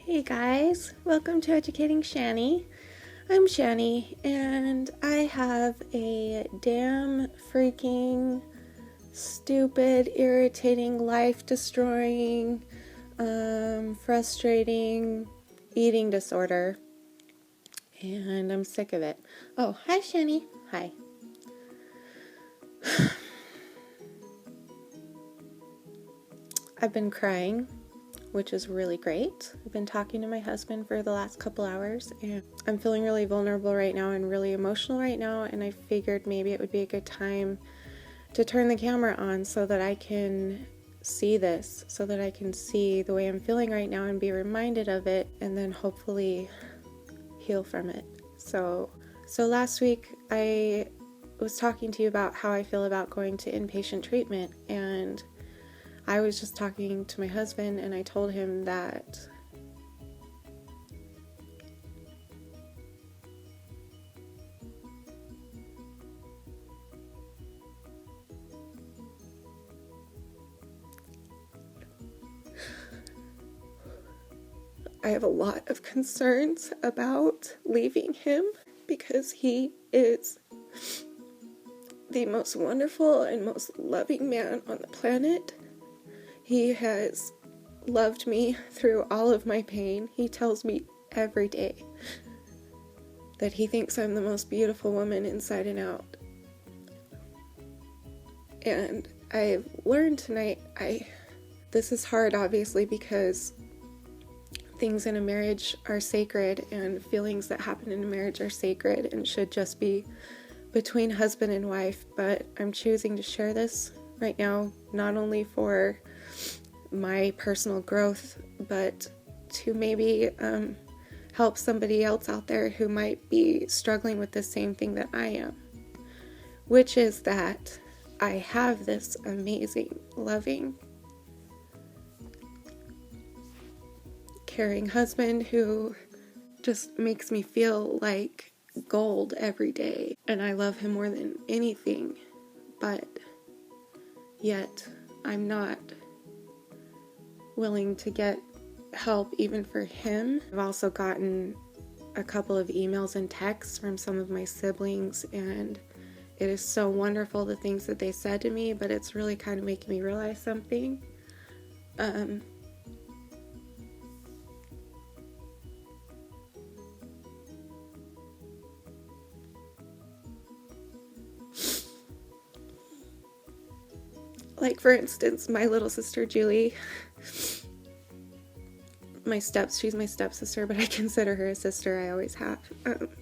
Hey guys, welcome to Educating Shani. I'm Shani, and I have a damn freaking stupid, irritating, life-destroying, frustrating eating disorder, and I'm sick of it. Oh, hi Shani. Hi. I've been crying, which is really great. I've been talking to my husband for the last couple hours, and I'm feeling really vulnerable right now and really emotional right now, and I figured maybe it would be a good time to turn the camera on so that I can see this, so that I can see the way I'm feeling right now and be reminded of it, and then hopefully heal from it. So last week I was talking to you about how I feel about going to inpatient treatment, and I was just talking to my husband, and I told him that I have a lot of concerns about leaving him because he is the most wonderful and most loving man on the planet. He has loved me through all of my pain. He tells me every day that he thinks I'm the most beautiful woman inside and out. And I've learned tonight, this is hard obviously because things in a marriage are sacred and feelings that happen in a marriage are sacred and should just be between husband and wife, but I'm choosing to share this right now, not only for my personal growth, but to maybe help somebody else out there who might be struggling with the same thing that I am, which is that I have this amazing, loving, caring husband who just makes me feel like gold every day, and I love him more than anything, but yet I'm not willing to get help even for him. I've also gotten a couple of emails and texts from some of my siblings, and it is so wonderful the things that they said to me, but it's really kind of making me realize something. Like, for instance, my little sister Julie, she's my stepsister, but I consider her a sister, I always have.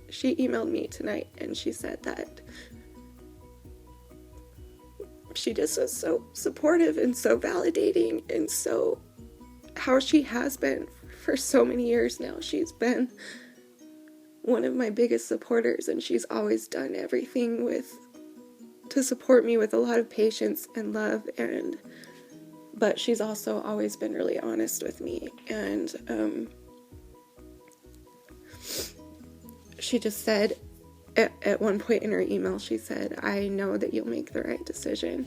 She emailed me tonight, and she said that she just was so supportive and so validating, and so how she has been for so many years now. She's been one of my biggest supporters, and she's always done everything to support me with a lot of patience and love, but she's also always been really honest with me, and she just said at one point in her email, she said, I know that you'll make the right decision.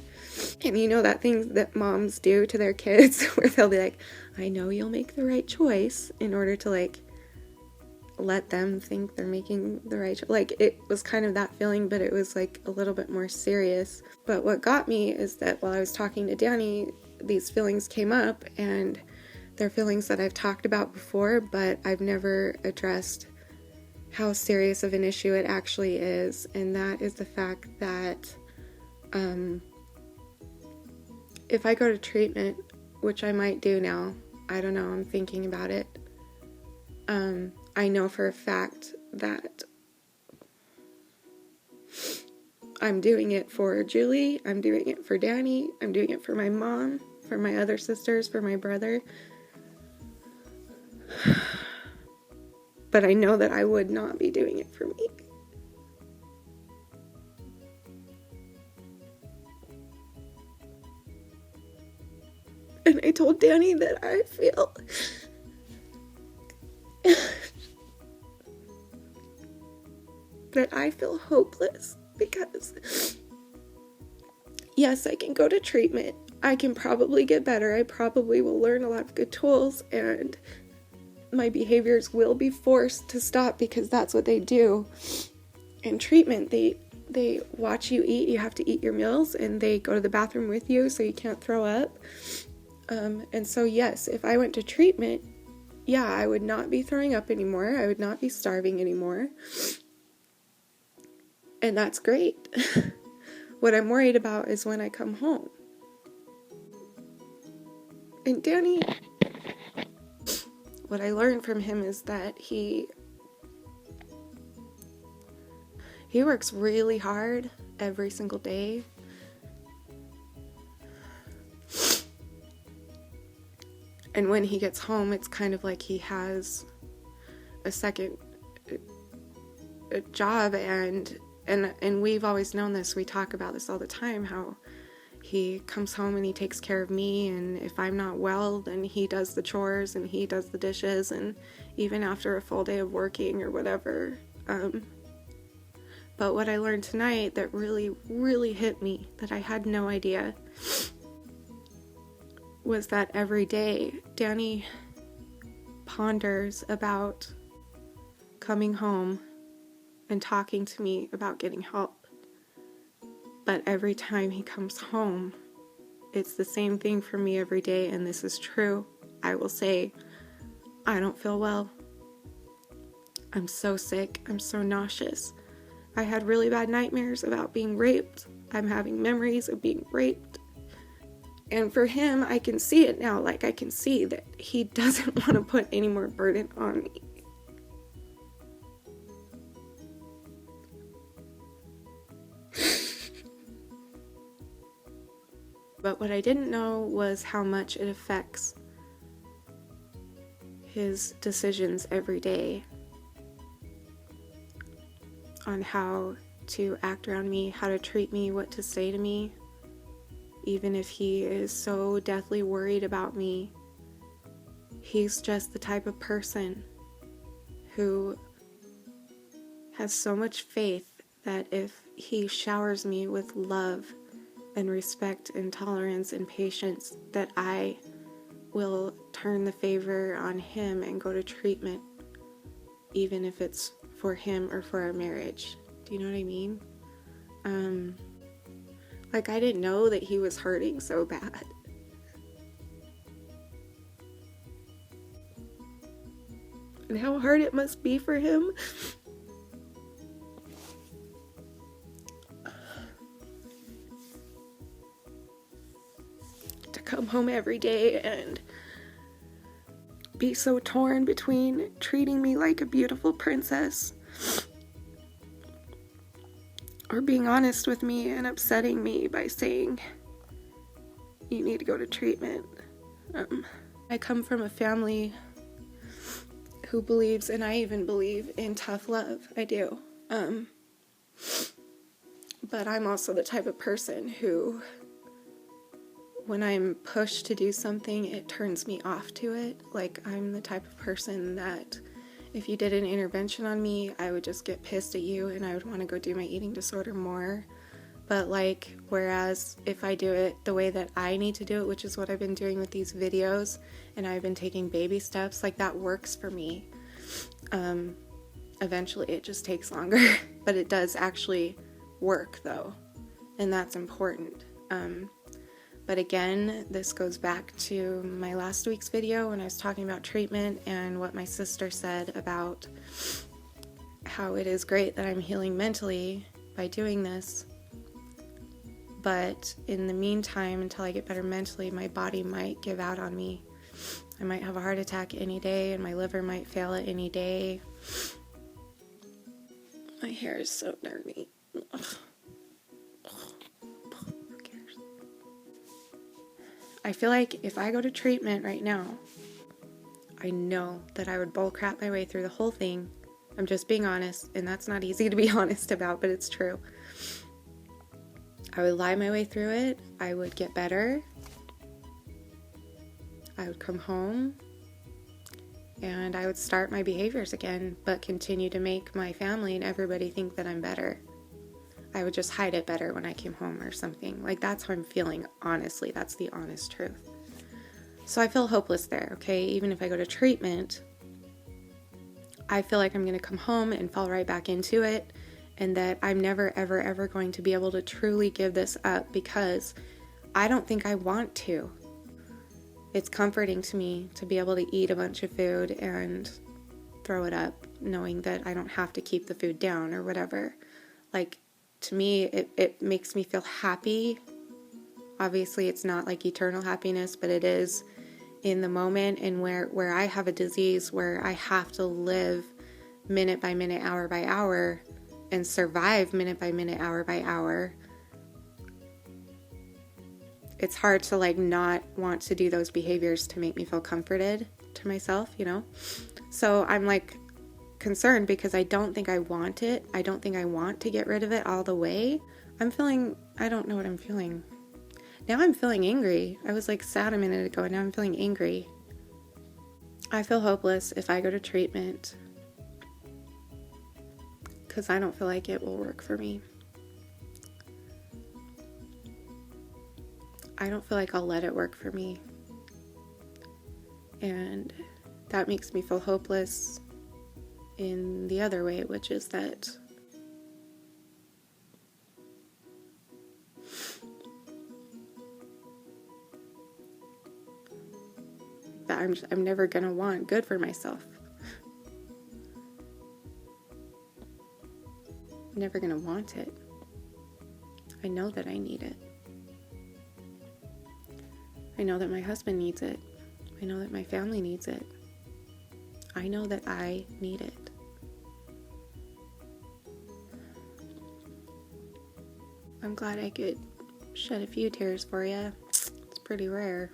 And you know that thing that moms do to their kids where they'll be like, I know you'll make the right choice, in order to like let them think they're making the right choice. Like, it was kind of that feeling, but it was like a little bit more serious. But what got me is that while I was talking to Danny, these feelings came up, and they're feelings that I've talked about before, but I've never addressed how serious of an issue it actually is. And that is the fact that if I go to treatment, which I might do now, I don't know, I'm thinking about it, I know for a fact that I'm doing it for Julie, I'm doing it for Danny, I'm doing it for my mom, for my other sisters, for my brother. But I know that I would not be doing it for me. And I told Danny that I feel that I feel hopeless because yes, I can go to treatment. I can probably get better. I probably will learn a lot of good tools, and my behaviors will be forced to stop because that's what they do. In treatment, they watch you eat. You have to eat your meals, and they go to the bathroom with you so you can't throw up. And so yes, if I went to treatment, yeah, I would not be throwing up anymore. I would not be starving anymore. And that's great. What I'm worried about is when I come home. And Danny, what I learned from him is that he works really hard every single day. And when he gets home, it's kind of like he has a second job, and we've always known this. We talk about this all the time, how he comes home and he takes care of me, and if I'm not well, then he does the chores and he does the dishes, and even after a full day of working or whatever. But what I learned tonight that really, really hit me, that I had no idea, was that every day Danny ponders about coming home and talking to me about getting help. But every time he comes home, it's the same thing for me every day, and this is true. I will say, I don't feel well. I'm so sick. I'm so nauseous. I had really bad nightmares about being raped. I'm having memories of being raped. And for him, I can see it now. Like, I can see that he doesn't want to put any more burden on me. But what I didn't know was how much it affects his decisions every day on how to act around me, how to treat me, what to say to me. Even if he is so deathly worried about me, he's just the type of person who has so much faith that if he showers me with love and respect and tolerance and patience, that I will turn the favor on him and go to treatment, even if it's for him or for our marriage. Do you know what I mean? Like, I didn't know that he was hurting so bad. And how hard it must be for him. To come home every day and be so torn between treating me like a beautiful princess or being honest with me and upsetting me by saying, you need to go to treatment. I come from a family who believes, and I even believe, in tough love. I do. But I'm also the type of person who, when I'm pushed to do something, it turns me off to it. Like, I'm the type of person that if you did an intervention on me, I would just get pissed at you and I would want to go do my eating disorder more. But like, whereas if I do it the way that I need to do it, which is what I've been doing with these videos, and I've been taking baby steps, like, that works for me. Eventually it just takes longer, but it does actually work though, and that's important. But again, this goes back to my last week's video when I was talking about treatment and what my sister said about how it is great that I'm healing mentally by doing this. But in the meantime, until I get better mentally, my body might give out on me. I might have a heart attack any day, and my liver might fail at any day. My hair is so dirty. Ugh. I feel like if I go to treatment right now, I know that I would bullcrap my way through the whole thing. I'm just being honest, and that's not easy to be honest about, but it's true. I would lie my way through it. I would get better. I would come home, and I would start my behaviors again, but continue to make my family and everybody think that I'm better. I would just hide it better when I came home or something. Like, that's how I'm feeling, honestly. That's the honest truth. So I feel hopeless there, okay? Even if I go to treatment, I feel like I'm going to come home and fall right back into it, and that I'm never, ever, ever going to be able to truly give this up because I don't think I want to. It's comforting to me to be able to eat a bunch of food and throw it up, knowing that I don't have to keep the food down or whatever. Like, to me, it makes me feel happy. Obviously, it's not like eternal happiness, but it is in the moment, and where I have a disease where I have to live minute by minute, hour by hour, and survive minute by minute, hour by hour. It's hard to like not want to do those behaviors to make me feel comforted to myself, you know? So I'm like concerned because I don't think I want it. I don't think I want to get rid of it all the way. I don't know what I'm feeling. Now I'm feeling angry. I was like sad a minute ago, and now I'm feeling angry. I feel hopeless if I go to treatment because I don't feel like it will work for me. I don't feel like I'll let it work for me. And that makes me feel hopeless in the other way, which is that I'm never going to want good for myself. I'm never going to want it. I know that I need it. I know that my husband needs it. I know that my family needs it. I know that I need it. I'm glad I could shed a few tears for you. It's pretty rare.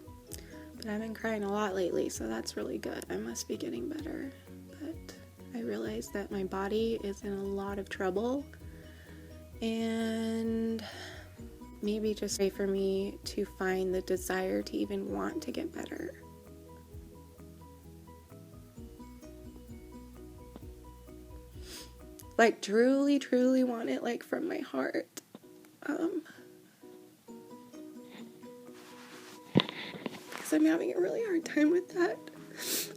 But I've been crying a lot lately, so that's really good. I must be getting better. But I realize that my body is in a lot of trouble. And maybe just pray for me to find the desire to even want to get better. Like truly, truly want it, like from my heart. Because I'm having a really hard time with that.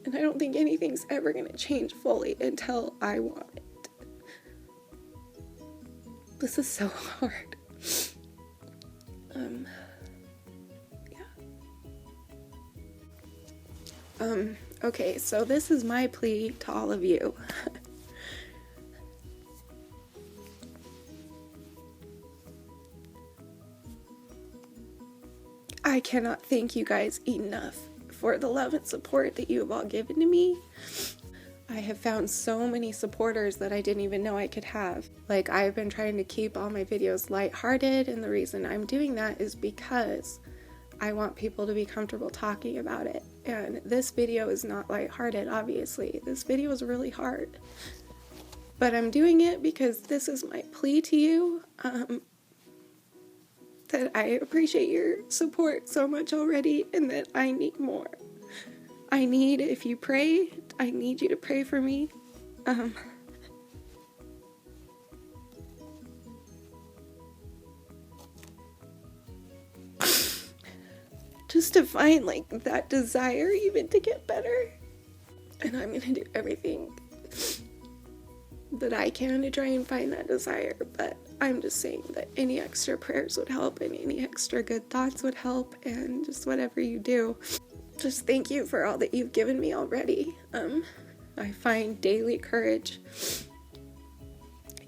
And I don't think anything's ever going to change fully until I want it. This is so hard. Okay, so this is my plea to all of you. I cannot thank you guys enough for the love and support that you have all given to me. I have found so many supporters that I didn't even know I could have. Like, I've been trying to keep all my videos lighthearted, and the reason I'm doing that is because I want people to be comfortable talking about it. And this video is not lighthearted, obviously. This video is really hard. But I'm doing it because this is my plea to you. That I appreciate your support so much already, and that I need more. If you pray, I need you to pray for me. Just to find like that desire even to get better. And I'm gonna do everything that I can to try and find that desire, but I'm just saying that any extra prayers would help, and any extra good thoughts would help, and just whatever you do. Just thank you for all that you've given me already. I find daily courage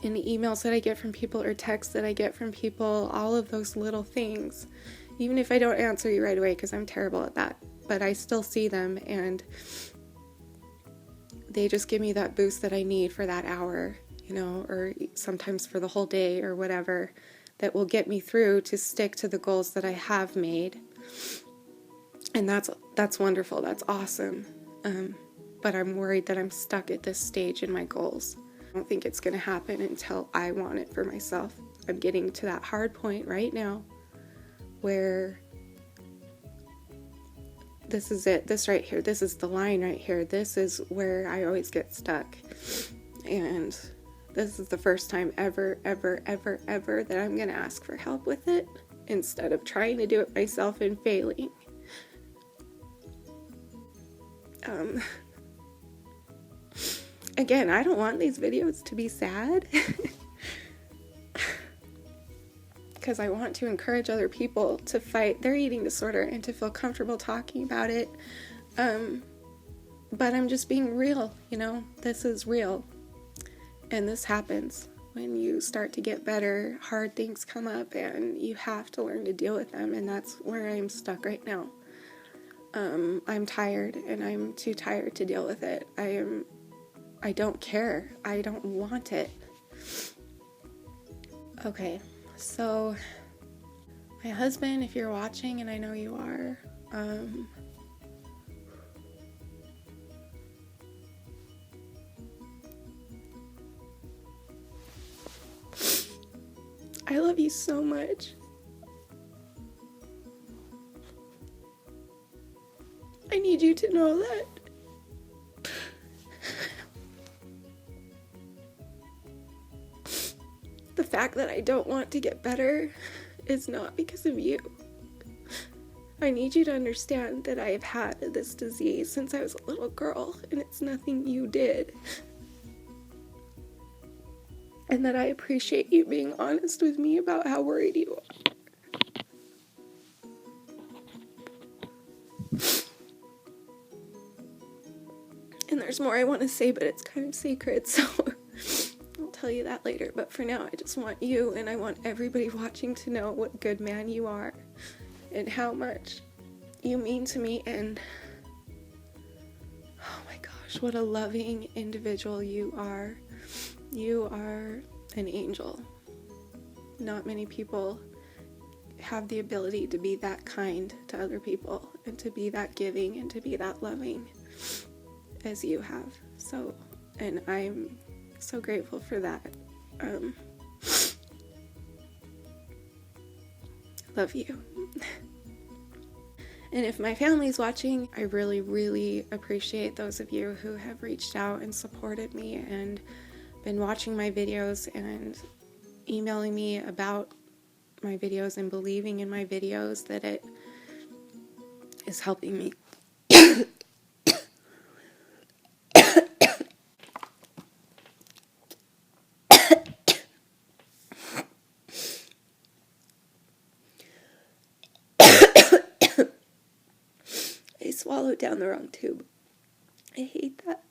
in the emails that I get from people or texts that I get from people, all of those little things. Even if I don't answer you right away, because I'm terrible at that, but I still see them, and they just give me that boost that I need for that hour, you know, or sometimes for the whole day or whatever, that will get me through to stick to the goals that I have made. And that's wonderful. That's awesome. But I'm worried that I'm stuck at this stage in my goals. I don't think it's going to happen until I want it for myself. I'm getting to that hard point right now where this is it. This right here. This is the line right here. This is where I always get stuck. And this is the first time ever that I'm going to ask for help with it instead of trying to do it myself and failing. again, I don't want these videos to be sad. Because I want to encourage other people to fight their eating disorder and to feel comfortable talking about it. But I'm just being real, this is real. And this happens when you start to get better. Hard things come up and you have to learn to deal with them. And that's where I'm stuck right now. I'm tired and I'm too tired to deal with it. I don't care. I don't want it. Okay. So, my husband, if you're watching, and I know you are, I love you so much. I need you to know that. The fact that I don't want to get better is not because of you. I need you to understand that I have had this disease since I was a little girl, and it's nothing you did. And that I appreciate you being honest with me about how worried you are. And there's more I want to say, but it's kind of sacred, so I'll tell you that later. But for now, I just want you and I want everybody watching to know what good man you are and how much you mean to me. And oh my gosh, what a loving individual you are. You are an angel. Not many people have the ability to be that kind to other people and to be that giving and to be that loving as you have. So, and I'm so grateful for that. Love you. And if my family's watching, I really, really appreciate those of you who have reached out and supported me and been watching my videos and emailing me about my videos and believing in my videos, that it is helping me. I swallowed down the wrong tube. I hate that.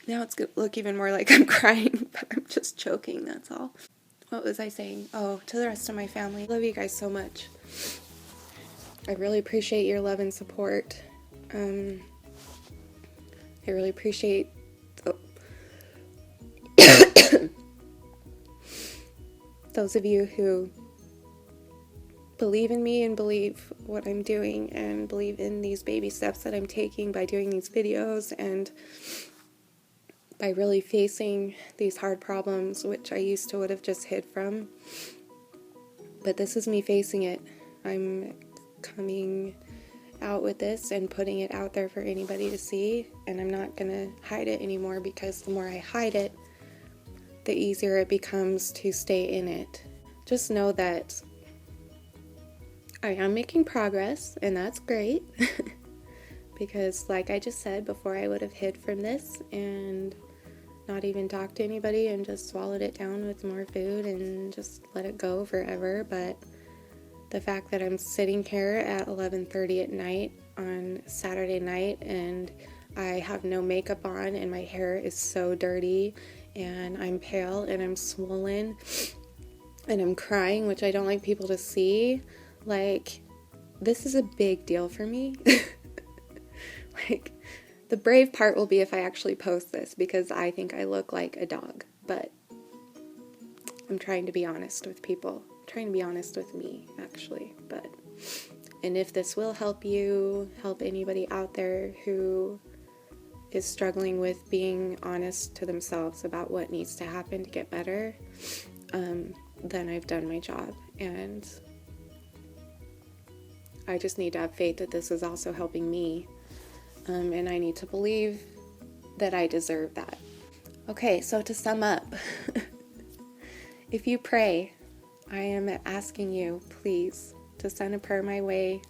Now it's going to look even more like I'm crying, but I'm just choking, that's all. What was I saying? Oh, to the rest of my family, I love you guys so much. I really appreciate your love and support. I really appreciate those of you who believe in me and believe what I'm doing and believe in these baby steps that I'm taking by doing these videos and by really facing these hard problems, which I used to would have just hid from. But this is me facing it. I'm coming out with this and putting it out there for anybody to see, and I'm not gonna hide it anymore, because the more I hide it, the easier it becomes to stay in it. Just know that I am making progress, and that's great. Because like I just said before, I would have hid from this and not even talked to anybody and just swallowed it down with more food and just let it go forever. But the fact that I'm sitting here at 11:30 at night on Saturday night and I have no makeup on and my hair is so dirty and I'm pale and I'm swollen and I'm crying, which I don't like people to see, like, this is a big deal for me. Like, the brave part will be if I actually post this, because I think I look like a dog, but I'm trying to be honest with people. I'm trying to be honest with me, actually. And if this will help you, help anybody out there who is struggling with being honest to themselves about what needs to happen to get better, then I've done my job. And I just need to have faith that this is also helping me. And I need to believe that I deserve that. Okay, so to sum up, if you pray, I am asking you, please, to send a prayer my way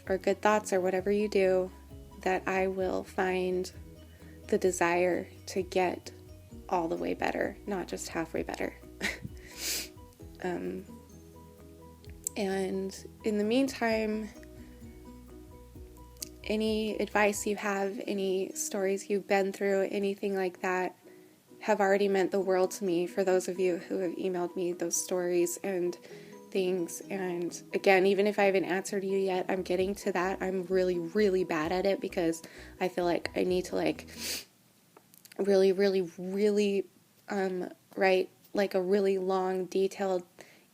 or good thoughts or whatever you do, that I will find the desire to get all the way better, not just halfway better. And in the meantime, any advice you have, any stories you've been through, anything like that, have already meant the world to me for those of you who have emailed me those stories and things. And again, even if I haven't answered you yet, I'm getting to that. I'm really, really bad at it because I feel like I need to really, really, really write like a really long, detailed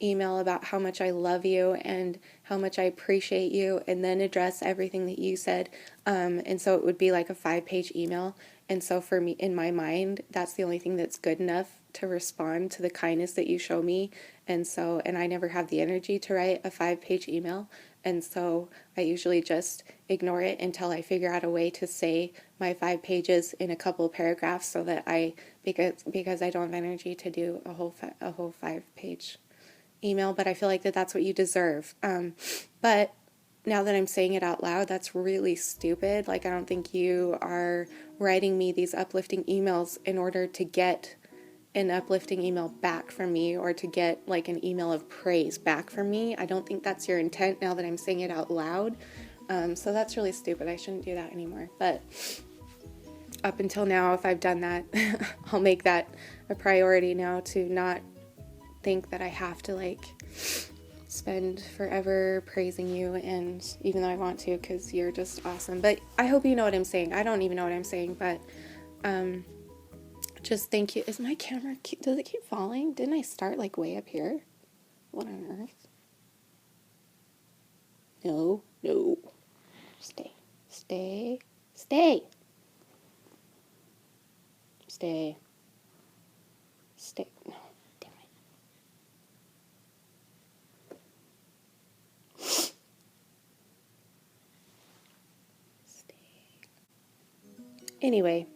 email about how much I love you and how much I appreciate you, and then address everything that you said. And so it would be like a 5-page email. And so for me, in my mind, that's the only thing that's good enough to respond to the kindness that you show me. And I never have the energy to write a 5-page email. And so I usually just ignore it until I figure out a way to say my 5 pages in a couple of paragraphs, so that because I don't have energy to do a whole 5-page email. But I feel like that's what you deserve. But now that I'm saying it out loud, that's really stupid. Like, I don't think you are writing me these uplifting emails in order to get an uplifting email back from me, or to get like an email of praise back from me. I don't think that's your intent now that I'm saying it out loud. So that's really stupid. I shouldn't do that anymore. But up until now, if I've done that, I'll make that a priority now, to not think that I have to like spend forever praising you, and even though I want to, because you're just awesome. But I hope you know what I'm saying. I don't even know what I'm saying, but just thank you. Is my camera, does it keep falling? Didn't I start like way up here? What on earth? No. Stay. No, damn it. Anyway,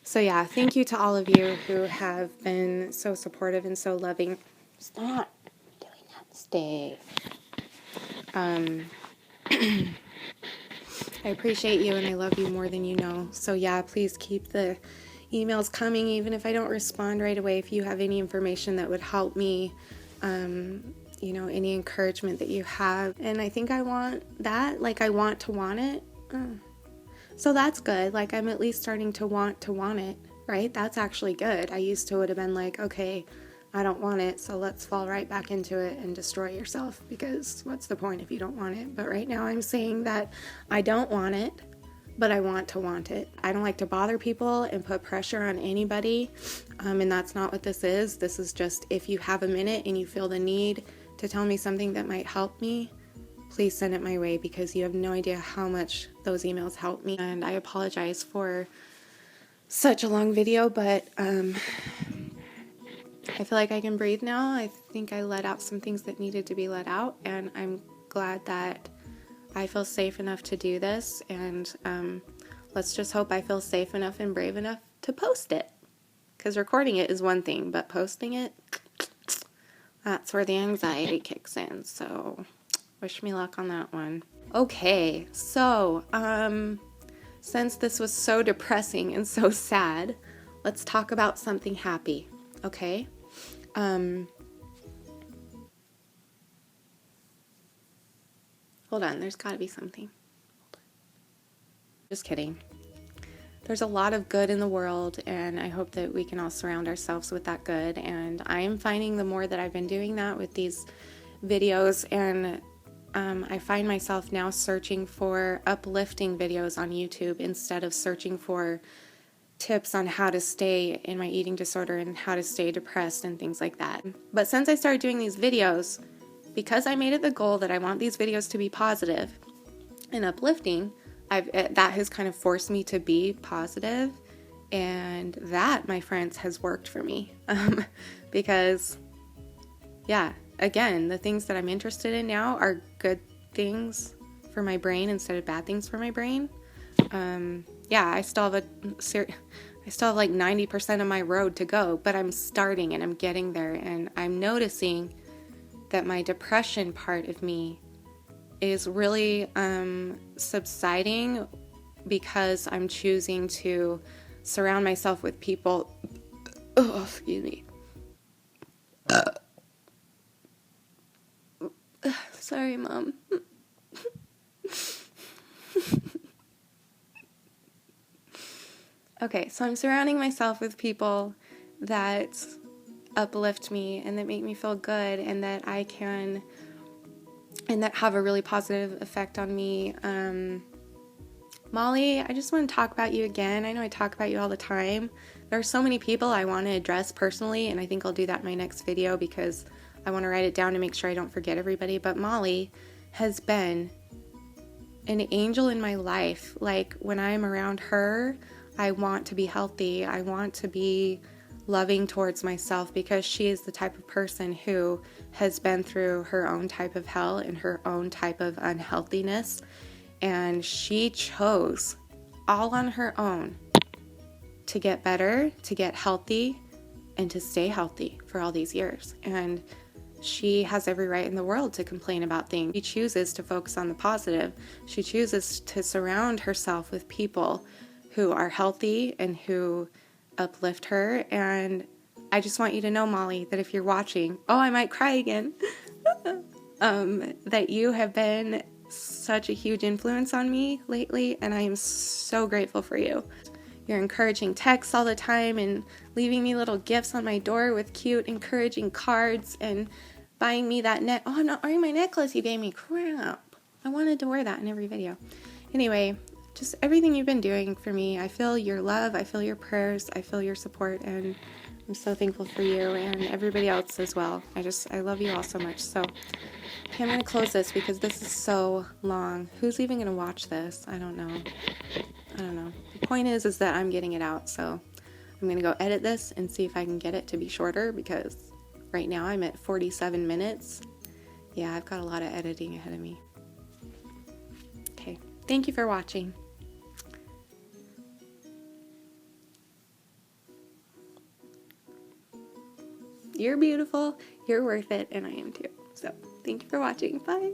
so yeah, thank you to all of you who have been so supportive and so loving. Stop doing that. Stay. I appreciate you and I love you more than you know. So yeah, please keep the emails coming, even if I don't respond right away. If you have any information that would help me, any encouragement that you have. And I think I want that. Like, I want it. So that's good. Like, I'm at least starting to want it, right? That's actually good. I used to would have been like, okay, I don't want it, so let's fall right back into it and destroy yourself, because what's the point if you don't want it? But right now I'm saying that I don't want it, but I want it. I don't like to bother people and put pressure on anybody, and that's not what this is. This is just, if you have a minute and you feel the need to tell me something that might help me, please send it my way, because you have no idea how much those emails help me. And I apologize for such a long video, but I feel like I can breathe now. I think I let out some things that needed to be let out, and I'm glad that I feel safe enough to do this. And let's just hope I feel safe enough and brave enough to post it, because recording it is one thing, but posting it, that's where the anxiety kicks in. So wish me luck on that one. Okay, so since this was so depressing and so sad, let's talk about something happy, okay? Hold on, there's gotta be something. Just kidding. There's a lot of good in the world, and I hope that we can all surround ourselves with that good. And I am finding the more that I've been doing that with these videos, and I find myself now searching for uplifting videos on YouTube instead of searching for tips on how to stay in my eating disorder and how to stay depressed and things like that. But since I started doing these videos, because I made it the goal that I want these videos to be positive and uplifting, that has kind of forced me to be positive, and that, my friends, has worked for me. Because, yeah, again, the things that I'm interested in now are good things for my brain instead of bad things for my brain. Yeah, I still have like 90% of my road to go, but I'm starting and I'm getting there, and I'm noticing that my depression part of me is really subsiding because I'm choosing to surround myself with people. Oh, excuse me. Sorry, Mom. Okay, so I'm surrounding myself with people that uplift me and that make me feel good and that have a really positive effect on me. Molly, I just want to talk about you again. I know I talk about you all the time. There are so many people I want to address personally, and I think I'll do that in my next video because I want to write it down to make sure I don't forget everybody. But Molly has been an angel in my life. Like, when I'm around her, I want to be healthy. I want to be loving towards myself because she is the type of person who has been through her own type of hell and her own type of unhealthiness. And she chose all on her own to get better, to get healthy, and to stay healthy for all these years. And she has every right in the world to complain about things. She chooses to focus on the positive. She chooses to surround herself with people who are healthy and who uplift her. And I just want you to know, Molly, that if you're watching, oh, I might cry again, that you have been such a huge influence on me lately, and I am so grateful for you. You're encouraging texts all the time and leaving me little gifts on my door with cute, encouraging cards and buying me that oh, I'm not wearing my necklace you gave me. Crap. I wanted to wear that in every video. Anyway, just everything you've been doing for me. I feel your love. I feel your prayers. I feel your support, and I'm so thankful for you and everybody else as well. I love you all so much. So, okay, I'm going to close this because this is so long. Who's even going to watch this? I don't know. The point is that I'm getting it out, so I'm going to go edit this and see if I can get it to be shorter because right now I'm at 47 minutes. Yeah, I've got a lot of editing ahead of me. Okay, thank you for watching. You're beautiful, you're worth it, and I am too. So, thank you for watching. Bye.